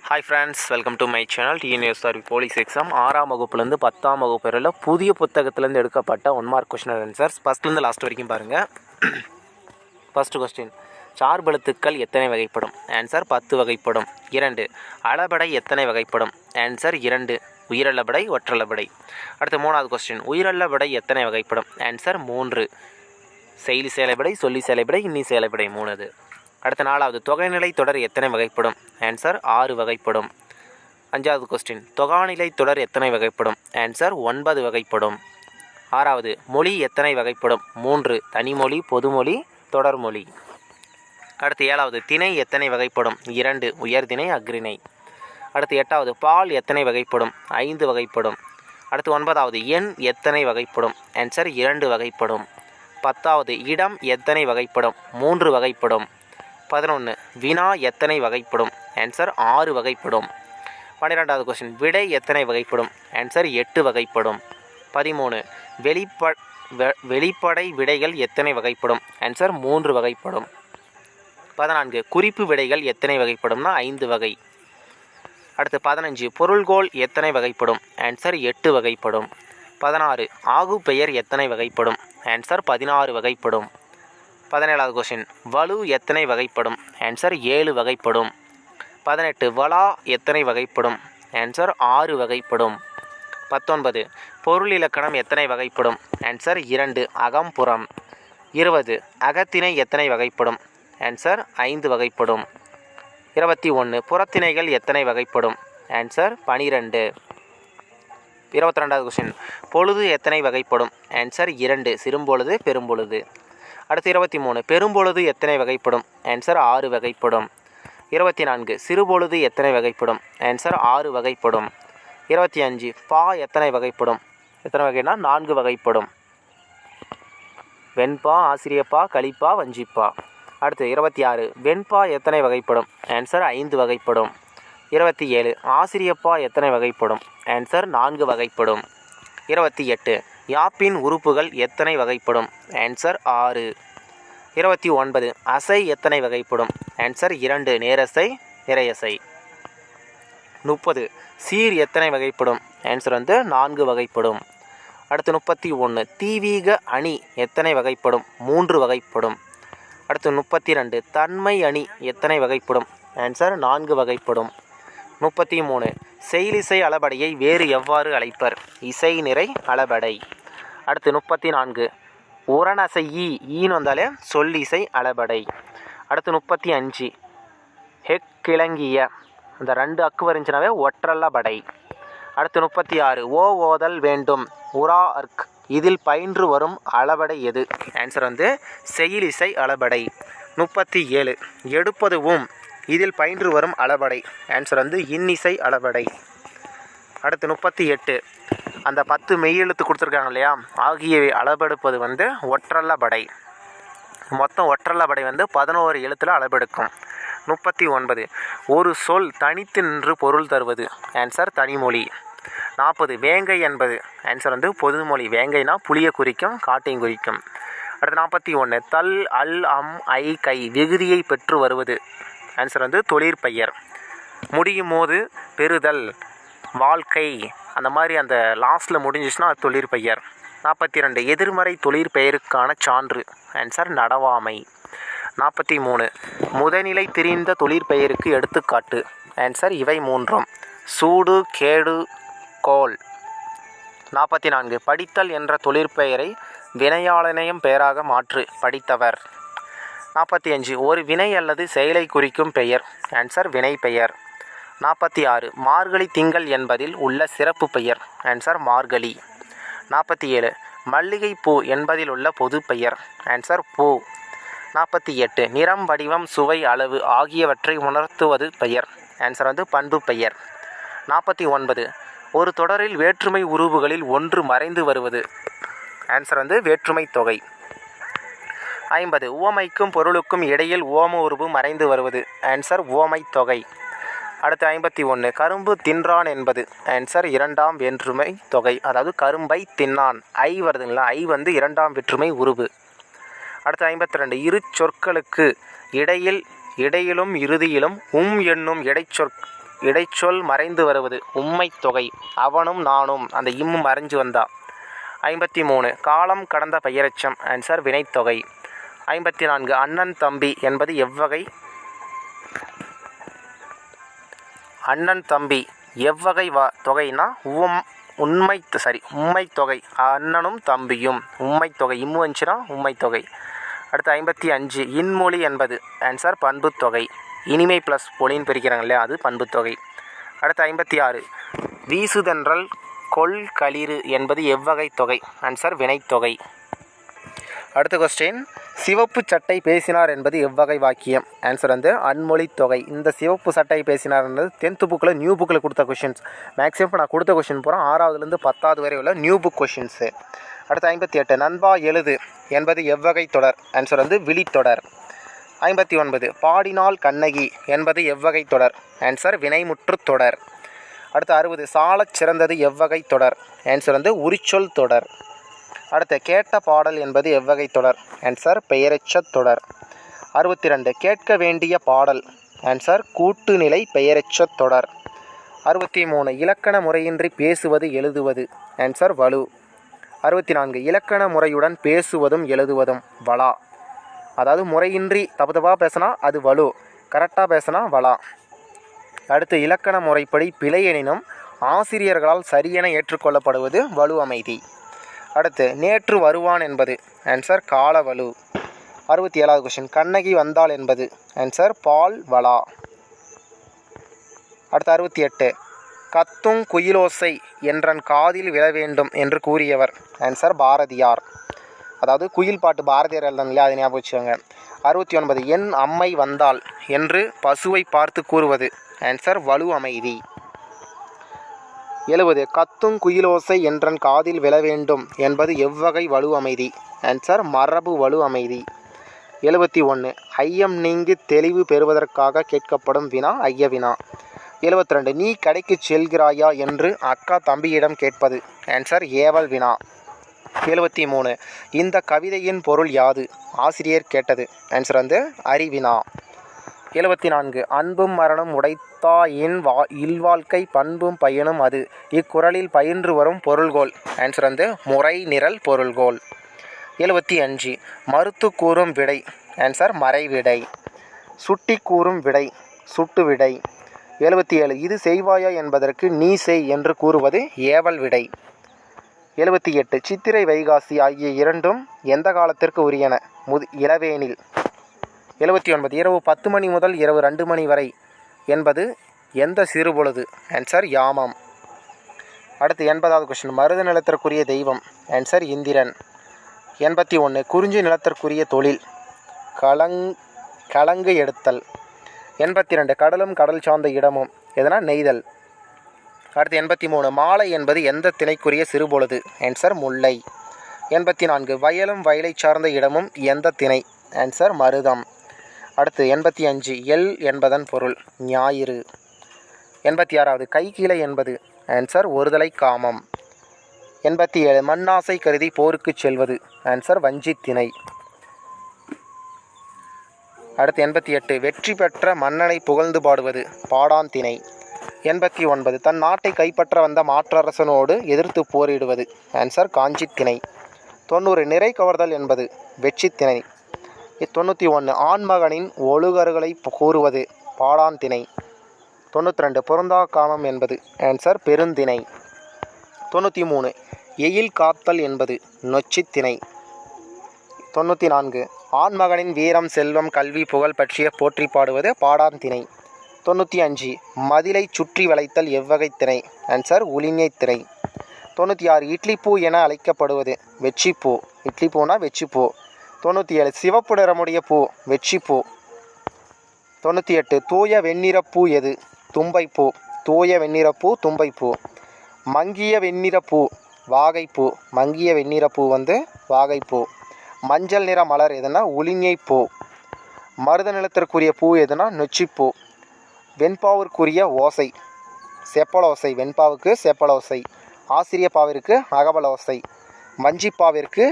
Hi friends, welcome to my channel. TNSRB police exam 6ஆம் வகுப்புலேருந்து 10ஆம் வகுப்பு வரையில் புதிய புத்தகத்திலேருந்து எடுக்கப்பட்ட 1 மார்க் கொஸ்டின் ஆன்சர்ஸ் ஃபஸ்ட்லேருந்து லாஸ்ட் வரைக்கும் பாருங்கள். ஃபஸ்ட்டு கொஸ்டின், சார்பெழுத்துக்கள் எத்தனை வகைப்படும்? ஆன்சர் 10 வகைப்படும். 2, அளபடை எத்தனை வகைப்படும்? ஆன்சர் 2, உயிரளபடை, ஒற்றளபடை. அடுத்து 3வது கொஸ்டின், உயிரளபடை எத்தனை வகைப்படும்? ஆன்சர் 3, செயலி செயலபடை, சொல்லி செயலபடை, இன்னி செயலபடை 3. அடுத்த 4வது, தொகைநிலை தொடர் எத்தனை வகைப்படும்? ஆன்சர் 6 வகைப்படும். 5வது கொஸ்டின், தொகாநிலை தொடர் எத்தனை வகைப்படும்? ஆன்சர் 9 வகைப்படும். 6வது, மொழி எத்தனை வகைப்படும்? 3, தனிமொழி, பொதுமொழி, தொடர்மொழி. அடுத்து 7வது, திணை எத்தனை வகைப்படும்? 2, உயர்திணை, அஃறிணை. அடுத்து 8வது, பால் எத்தனை வகைப்படும்? 5 வகைப்படும். அடுத்து 9வது, எண் எத்தனை வகைப்படும்? ஆன்சர் 2 வகைப்படும். 10வது, இடம் எத்தனை வகைப்படும்? 3 வகைப்படும். 11, வினா எத்தனை வகைப்படும்? ஆன்சர் 6 வகைப்படும். 12வது கொஸ்டின், விடை எத்தனை வகைப்படும்? ஆன்சர் 8 வகைப்படும். 13, வெளிப்படை விடைகள் எத்தனை வகைப்படும்? ஆன்சர் 3 வகைப்படும். 14, குறிப்பு விடைகள் எத்தனை வகைப்படும்னா 5 வகை. அடுத்து 15, பொருள்கோள் எத்தனை வகைப்படும்? ஆன்சர் 8 வகைப்படும். 16, ஆகு பெயர் எத்தனை வகைப்படும்? ஆன்சர் 16 வகைப்படும். 17வது கொஸ்டின், வலு எத்தனை வகைப்படும்? ஆன்சர் 7 வகைப்படும். 18, வலா எத்தனை வகைப்படும்? ஆன்சர் 6 வகைப்படும். 19, பொருள் இலக்கணம் எத்தனை வகைப்படும்? ஆன்சர் 2, அகம் புறம். 20, அகத்திணை எத்தனை வகைப்படும்? ஆன்சர் 5 வகைப்படும். 21, புறத்திணைகள் எத்தனை வகைப்படும்? ஆன்சர் 12. 22வது கொஸ்டின், பொழுது எத்தனை வகைப்படும்? ஆன்சர் 2, சிறும்பொழுது, பெரும்பொழுது. அடுத்து 23, பெரும்பொழுது எத்தனை வகைப்படும்? ஆன்சர் 6 வகைப்படும். 24, சிறுபொழுது எத்தனை வகைப்படும்? ஆன்சர் 6 வகைப்படும். 25, பா எத்தனை வகைப்படும்? எத்தனை வகைனா 4 வகைப்படும். வெண்பா, ஆசிரியப்பா, கலிப்பா, வஞ்சிப்பா. அடுத்து 26, வெண்பா எத்தனை வகைப்படும்? ஆன்சர் 5 வகைப்படும். 27, ஆசிரியப்பா எத்தனை வகைப்படும்? ஆன்சர் 4 வகைப்படும். 28, யாப்பின் உறுப்புகள் எத்தனை வகைப்படும்? ஆன்சர் 6. 29, அசை எத்தனை வகைப்படும்? ஆன்சர் 2, நேரசை, நிறையசை. 30, சீர் எத்தனை வகைப்படும்? ஆன்சர் 4 வகைப்படும். அடுத்து 31, தீவீக அணி எத்தனை வகைப்படும்? 3 வகைப்படும். அடுத்து 32, தன்மை அணி எத்தனை வகைப்படும்? ஆன்சர் 4 வகைப்படும். 33, செயலிசை அளபடையை வேறு எவ்வாறு அழைப்பர்? இசை நிறை அளபடை. அடுத்து 34, உரணசை ஈன்னு வந்தாலே சொல்லிசை அளபடை. அடுத்து 35, ஹெக்கிழங்கிய அந்த 2 அக்கு வரைஞ்சினாவே ஒற்றளபடை. அடுத்து 36, ஓதல் வேண்டும் உரா அர்க் இதில் பயின்று வரும் அளபடை எது? ஆன்சர் செயலிசை அளபடை. 37, எடுப்பதுவும் இதில் பயின்று வரும் அளபடை. ஆன்சர் இன்னிசை அளபடை. அடுத்து 38, அந்த 10 மெய்யெழுத்து கொடுத்துருக்காங்க இல்லையா, ஆகியவை அளபெடுப்பது ஒற்றளபடை. மொத்தம் ஒற்றளபடை 11 எழுத்தில் அளபெடுக்கும். 39, ஒரு சொல் தனித்து நின்று பொருள் தருவது. ஆன்சர் தனிமொழி. 40, வேங்கை என்பது. ஆன்சர் பொதுமொழி. வேங்கைனா புளியை குறிக்கும், காட்டையும் குறிக்கும். அடுத்து 41, தல், அல், அம், ஐ, கை விகுதியை பெற்று வருவது. ஆன்சர் தொழிற்பெயர். முடியும் போது பெறுதல், வாழ்க்கை அந்த மாதிரி அந்த லாஸ்ட்டில் முடிஞ்சிச்சுன்னா அது தொழிற்பெயர். 42, எதிர்மறை தொழிற்பெயருக்கான சான்று. ஆன்சர் நடவாமை. 43, முதநிலை திரிந்த தொழிற்பெயருக்கு எடுத்துக்காட்டு. ஆன்சர் இவை 3, சூடு, கேடு, கோல். 44, படித்தல் என்ற தொழிற்பெயரை வினையாளனையும் பெயராக மாற்று. படித்தவர். 45, ஒரு வினை அல்லது செயலை குறிக்கும் பெயர். ஆன்சர் வினை பெயர். 46, மார்கழி திங்கள் என்பதில் உள்ள சிறப்பு பெயர். ஆன்சர் மார்கழி. 47, மல்லிகைப்பூ என்பதில் உள்ள பொது பெயர். ஆன்சர் பூ. 48, நிறம், வடிவம், சுவை, அளவு ஆகியவற்றை உணர்த்துவது பெயர். ஆன்சர் பண்பு பெயர். 49, ஒரு தொடரில் வேற்றுமை உருவுகளில் ஒன்று மறைந்து வருவது. ஆன்சர் வேற்றுமை தொகை. 50, உவமைக்கும் பொருளுக்கும் இடையில் ஓம உருவு மறைந்து வருவது. ஆன்சர் உவமை தொகை. அடுத்து 51, கரும்பு தின்றான் என்பது. ஆன்சர் 2ஆம் வேற்றுமை தொகை. அதாவது கரும்பை தின்னான். ஐ வருதுங்களா, ஐ 2ஆம் வேற்றுமை உருவு. அடுத்து 52, இரு சொற்களுக்கு இடையிலும் இறுதியிலும் என்னும் இடைச்சொற் இடைச்சொல் மறைந்து வருவது உம்மை தொகை. அவனும் நானும் அந்த இம் மறைஞ்சு வந்தா. 53 காலம் கடந்த பெயரெச்சம். ஆன்சர் வினைத்தொகை. 54 அண்ணன் தம்பி என்பது எவ்வகை? அண்ணன் தம்பி எவ்வகை தொகைனா உண்மை தொகை. அண்ணனும் தம்பியும் உண்மை தொகை. இம்மு வந்துச்சுன்னா உண்மை தொகை. அடுத்து 55 இன்மொழி என்பது ஆன்சர் பண்புத்தொகை. இனிமை ப்ளஸ் பொலின்னு பிரிக்கிறாங்க இல்லையா, அது பண்புத்தொகை. அடுத்து 56 வீசுதென்றல் கொள் களிறு என்பது எவ்வகை தொகை? ஆன்சர் வினைத்தொகை. அடுத்த கொஸ்டின் சிவப்பு சட்டை பேசினார் என்பது எவ்வகை வாக்கியம்? ஆன்சர் வந்து அன்மொழி தொகை. இந்த சிவப்பு சட்டை பேசினார் என்பது 10th புக்கில் நியூ புக்கில் கொடுத்த கொஷின்ஸ். மேக்ஸிமம் இப்போ நான் கொடுத்த கொஷின் போகிறோம் 6வதுலேருந்து 10வது வரை உள்ள நியூ புக் கொஷின்ஸு. அடுத்து 58 நண்பா எழுது என்பது எவ்வகை தொடர்? ஆன்சர் வந்து விழித்தொடர். 59 பாடினால் கண்ணகி என்பது எவ்வகை தொடர்? ஆன்சர் வினைமுற்று தொடர். அடுத்து 60 சாலச் சிறந்தது எவ்வகை தொடர்? ஆன்சர் வந்து உரிச்சொல் தொடர். அடுத்து கேட்ட பாடல் என்பது எவ்வகை தொடர்? ஆன்சர் பெயரெச்ச தொடர். 62 கேட்க வேண்டிய பாடல். ஆன்சர் கூட்டுநிலை பெயரெச்ச தொடர். 63 இலக்கண முறையின்றி பேசுவது எழுதுவது. ஆன்சர் வலு. 64 இலக்கண முறையுடன் பேசுவதும் எழுதுவதும் வலா. அதாவது முறையின்றி தப்பாக பேசினா அது வலு, கரெக்டாக பேசினா வலா. அடுத்து இலக்கண முறைப்படி பிழை எனினும் ஆசிரியர்களால் சரியென ஏற்றுக்கொள்ளப்படுவது வலு அமைதி. அடுத்து நேற்று வருவான் என்பது ஆன்சர் கால வலு. 67வது கொஸ்டின் கண்ணகி வந்தாள் என்பது ஆன்சர் பால் வலா. அடுத்து 68 கத்தும் குயிலோசை என்றன் காதில் விழ வேண்டும் என்று கூறியவர்? ஆன்சர் பாரதியார். அதாவது குயில் பாட்டு பாரதியார் எழுதணும் இல்லையா, அது ஞாபகம் வச்சுக்கோங்க. 69 என் அம்மை வந்தாள் என்று பசுவை பார்த்து கூறுவது? ஆன்சர் வலு அமைதி. 70 கத்தும் குயிலோசை என்றன் காதில் விழ வேண்டும் என்பது எவ்வகை வலு அமைதி? ஆன்சர் மரபு வலு அமைதி. 71 ஐயம் நீங்கி தெளிவு பெறுவதற்காக கேட்கப்படும் வினா ஐய வினா. 72 நீ கடைக்கு செல்கிறாயா என்று அக்கா தம்பியிடம் கேட்பது? ஆன்சர் ஏவல் வினா. 73 இந்த கவிதையின் பொருள் யாது? ஆசிரியர் கேட்டது. ஆன்சர் வந்து அறிவினா. 74 அன்பும் மரணம் உடைத்தாயின் இல்வாழ்க்கை பண்பும் பயனும் அது இக்குறளில் பயின்று வரும் பொருள்கோள்? ஆன்சர் வந்து முறை நிரல் பொருள்கோள். 75 மறுத்து கூறும் விடை. ஆன்சர் மறைவிடை. சுட்டி கூறும் விடை சுட்டு விடை. 77 இது செய்வாயா என்பதற்கு நீ செய் என்று கூறுவது ஏவல் விடை. 78 சித்திரை வைகாசி ஆகிய இரண்டும் எந்த காலத்திற்கு உரியன? இளவேனில். 79 இரவு 10 மணி முதல் இரவு 2 மணி வரை என்பது எந்த சிறுபொழுது? ஆன்சர் யாமம். அடுத்து 80வது கொஸ்டின் மருத நிலத்திற்குரிய தெய்வம்? ஆன்சர் இந்திரன். 81 குறிஞ்சி நிலத்திற்குரிய தொழில்? கலங்கு எடுத்தல். 82 கடலும் கடல் சார்ந்த இடமும் எதனா நெய்தல். அடுத்து 83 மாலை என்பது எந்த திணைக்குரிய சிறுபொழுது? ஆன்சர் முல்லை. 84 வயலும் வயலை சார்ந்த இடமும் எந்த திணை? ஆன்சர் மருதம். அடுத்து 85 எல் என்பதன் பொருள்? ஞாயிறு. 86வது கைக்கிளை என்பது? ஆன்சர் ஒருதலை காமம். 87 மண்ணாசை கருதி போருக்கு செல்வது? ஆன்சர் வஞ்சி திணை. அடுத்து 88 வெற்றி பெற்ற மன்னனை புகழ்ந்து பாடுவது? பாடான் திணை. 89 தன் நாட்டை கைப்பற்ற வந்த மாற்றரசனோடு எதிர்த்து போரிடுவது? ஆன்சர் காஞ்சி திணை. 90 நிறை கவர்தல் என்பது? வெற்றி திணை. 91 ஆண்மகனின் ஒழுகர்களை கூறுவது? பாடான் திணை. 92 பொருந்தா காமம் என்பது? ஆன்சர் பெருந்திணை. 93 எயில் காத்தல் என்பது? நொச்சி திணை. 94 ஆண்மகனின் வீரம் செல்வம் கல்வி புகழ் பற்றிய போற்றி பாடுவது? பாடான் திணை. 95 மதிலை சுற்றி வளைத்தல் எவ்வகை திணை? ஆன்சர் உளிஞை திணை. 96 இட்லிப்பூ என அழைக்கப்படுவது? வெற்றிப்பூ. இட்லிப்பூனா வெற்றிப்பூ. 97 சிவப்பு நிறமுடைய பூ? வெற்றிப்பூ. 98 தூய வெண்ணிறப்பூ எது? தும்பைப்பூ. தூய வெண்ணிறப்பூ தும்பைப்பூ. மங்கிய வெண்ணிறப்பூ வாகைப்பூ. மங்கிய வெண்ணிறப்பூ வந்து வாகைப்பூ. மஞ்சள் நிற மலர் எதுனா? உளிஞை பூ. மருத நிலத்திற்குரிய பூ எதுனா? நொச்சிப்பூ. வெண்பாவிற்குரிய ஓசை? செப்பலோசை. வெண்பாவுக்கு செப்பலோசை. ஆசிரியப்பாவிற்கு அகபலோசை. வஞ்சிப்பாவிற்கு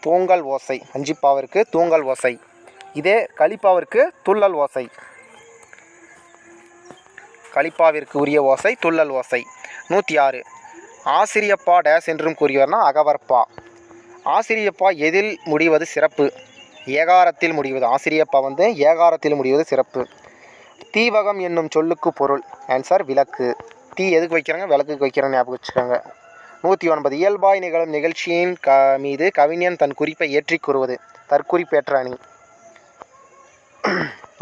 தூங்கல் ஓசை. வஞ்சிப்பாவிற்கு தூங்கல் ஓசை. இதே களிப்பாவிற்கு துள்ளல் ஓசை. கலிப்பாவிற்கு உரிய ஓசை துள்ளல் ஓசை. 106 ஆசிரியப்பா டேஸ் என்றும் கூறியவர்னா அகவற்பா. ஆசிரியப்பா எதில் முடிவது சிறப்பு? ஏகாரத்தில் முடிவது. ஆசிரியப்பா வந்து ஏகாரத்தில் முடிவது சிறப்பு. தீவகம் என்னும் சொல்லுக்கு பொருள். ஆன்சர் விளக்கு. தீ எதுக்கு வைக்கிறாங்க? விளக்குக்கு வைக்கிறாங்க, ஞாபகம் வச்சுக்கோங்க. 109 இயல்பாய் நிகழும் நிகழ்ச்சியின் மீது கவிஞன் தன் குறிப்பை ஏற்றிக் கூறுவது. தற்குறிப்பேற்ற அணி.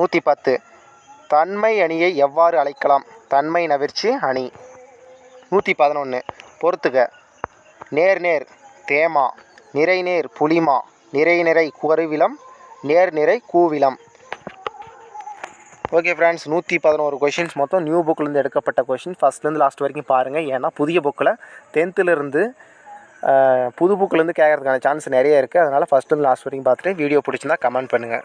110 தன்மை அணியை எவ்வாறு அழைக்கலாம்? தன்மை நவிர்ச்சி அணி. 111 பொறுத்துக. நேர்நேர் தேமா, நிறைநேர் புளிமா, நிறைநிறை கருவிலம், நேர்நிறை கூவிலம். ஓகே ஃப்ரெண்ட்ஸ், 111 கொஷின்ஸ் மொத்தம் நியூ புக்கிலேருந்து எடுக்கப்பட்ட கொஷின். ஃபஸ்ட்லேருந்து லாஸ்ட் வரைக்கும் பாருங்கள். ஏன்னா புதிய புக்கில் 10th புது புக்கிலேருந்து கேட்கறதுக்கான சான்ஸ் நிறைய இருக்குது. அதனால் ஃபஸ்ட்லேருந்து லாஸ்ட் வரைக்கும் பார்த்துட்டு வீடியோ பிடிச்சிருந்தா கமெண்ட் பண்ணுங்கள்.